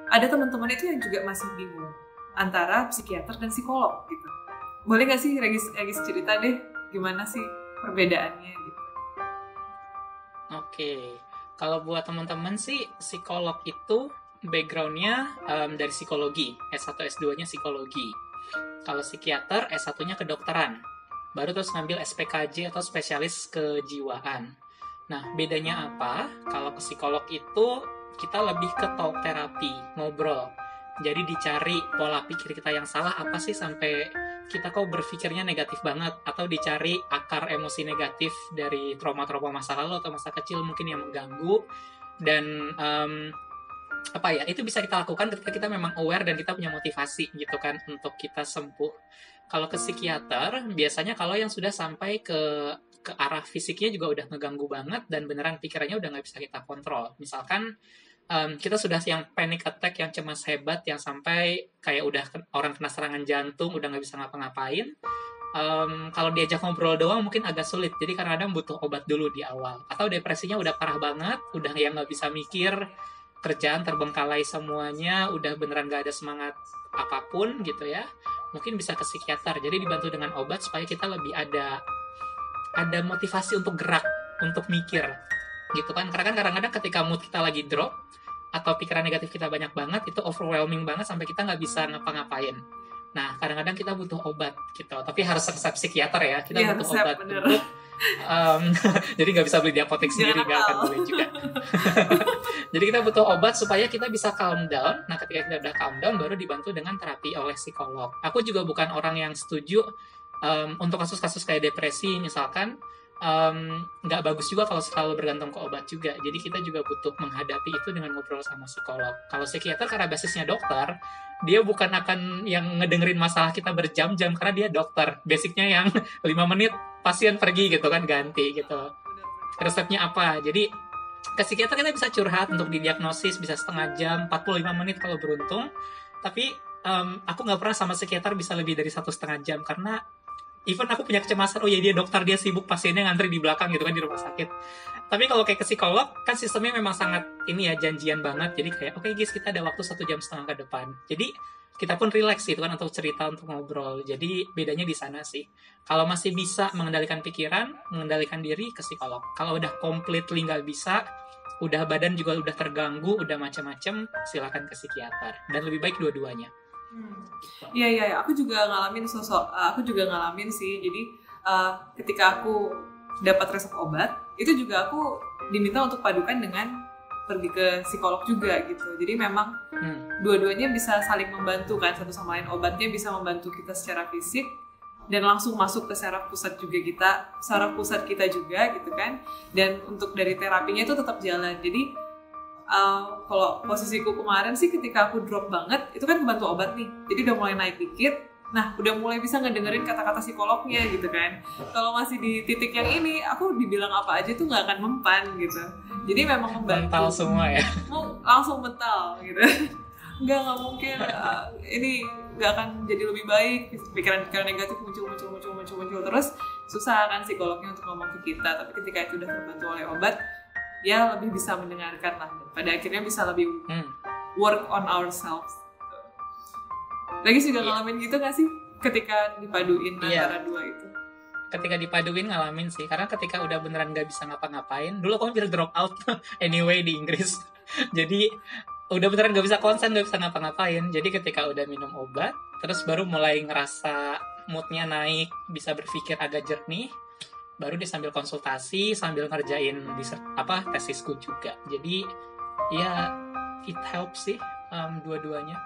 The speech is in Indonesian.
ada teman-teman itu yang juga masih bingung antara psikiater dan psikolog gitu. Boleh nggak sih Regis cerita deh gimana sih perbedaannya gitu? Oke, kalau buat teman-teman sih psikolog itu backgroundnya dari psikologi, S1 S2-nya psikologi. Kalau psikiater S1-nya kedokteran, baru terus ngambil SPKJ atau spesialis kejiwaan. Nah, bedanya apa? Kalau ke psikolog itu kita lebih ke talk terapi, ngobrol. Jadi dicari pola pikir kita yang salah apa sih sampai kita kok berpikirnya negatif banget, atau dicari akar emosi negatif dari trauma-trauma masa lalu atau masa kecil mungkin yang mengganggu. Dan apa ya, itu bisa kita lakukan ketika kita memang aware dan kita punya motivasi gitu kan untuk kita sembuh. Kalau ke psikiater biasanya kalau yang sudah sampai ke arah fisiknya juga udah ngeganggu banget dan beneran pikirannya udah nggak bisa kita kontrol. Misalkan kita sudah yang panic attack yang cemas hebat yang sampai kayak udah orang kena serangan jantung udah nggak bisa ngapa-ngapain. Kalau diajak ngobrol doang mungkin agak sulit, jadi kadang-kadang butuh obat dulu di awal. Atau depresinya udah parah banget, udah yang nggak bisa mikir, kerjaan terbengkalai semuanya, udah beneran gak ada semangat apapun gitu ya, mungkin bisa ke psikiater. Jadi dibantu dengan obat supaya kita lebih ada motivasi untuk gerak, untuk mikir gitu kan. Karena kan kadang-kadang ketika mood kita lagi drop atau pikiran negatif kita banyak banget, itu overwhelming banget sampai kita nggak bisa ngapa-ngapain. Nah, kadang-kadang kita butuh obat gitu, tapi harus resep psikiater ya. Kita butuh resep, obat bener. untuk jadi nggak bisa beli di apotek sendiri, nggak akan boleh juga. Jadi kita butuh obat supaya kita bisa calm down. Nah, ketika kita udah calm down, baru dibantu dengan terapi oleh psikolog. Aku juga bukan orang yang setuju untuk kasus-kasus kayak depresi misalkan, nggak bagus juga kalau selalu bergantung ke obat juga. Jadi kita juga butuh menghadapi itu dengan ngobrol sama psikolog. Kalau psikiater karena basisnya dokter, dia bukan akan yang ngedengerin masalah kita berjam-jam karena dia dokter. Basicnya yang 5 menit pasien pergi gitu kan, ganti gitu. Resepnya apa? Jadi ke psikiater kita bisa curhat untuk didiagnosis, bisa setengah jam, 45 menit kalau beruntung. Tapi aku nggak pernah sama psikiater bisa lebih dari 1,5 jam karena even aku punya kecemasan, oh ya dia dokter, dia sibuk, pasiennya ngantri di belakang gitu kan di rumah sakit. Tapi kalau kayak ke psikolog, kan sistemnya memang sangat ini ya, janjian banget. Jadi kayak, oke guys, kita ada waktu 1,5 jam ke depan. Jadi kita pun relax gitu kan untuk cerita, untuk ngobrol. Jadi bedanya di sana sih. Kalau masih bisa mengendalikan pikiran, mengendalikan diri, ke psikolog. Kalau udah completely nggak bisa, udah badan juga udah terganggu, udah macam-macam, silakan ke psikiater. Dan lebih baik dua-duanya. Iya, aku juga ngalamin sih. Jadi ketika aku dapat resep obat, itu juga aku diminta untuk padukan dengan pergi ke psikolog juga gitu. Jadi memang dua-duanya bisa saling membantu kan, satu sama lain. Obatnya bisa membantu kita secara fisik dan langsung masuk ke saraf pusat kita juga gitu kan. Dan untuk dari terapinya itu tetap jalan. Jadi kalau posisiku kemarin sih ketika aku drop banget, itu kan kebantu obat nih. Jadi udah mulai naik dikit. Nah, udah mulai bisa ngedengerin kata-kata psikolognya gitu kan. Kalau masih di titik yang ini, aku dibilang apa aja tuh nggak akan mempan gitu. Jadi memang membantu. Mental semua ya? Langsung mental gitu. Nggak mungkin. Ini nggak akan jadi lebih baik. Pikiran-pikiran negatif muncul terus. Susah kan psikolognya untuk ngomong ke kita. Tapi ketika itu udah terbantu oleh obat, ya lebih bisa mendengarkan lah. Pada akhirnya bisa lebih work on ourselves. Lagi juga ngalamin gitu gak sih ketika dipaduin antara dua itu? Ketika dipaduin ngalamin sih, karena ketika udah beneran gak bisa ngapa-ngapain, dulu aku hampir drop out anyway di Inggris. Jadi udah beneran gak bisa konsen, gak bisa ngapa-ngapain. Jadi ketika udah minum obat, terus baru mulai ngerasa moodnya naik, bisa berpikir agak jernih, baru dia sambil konsultasi, sambil ngerjain tesisku juga. Jadi ya it helps sih dua-duanya.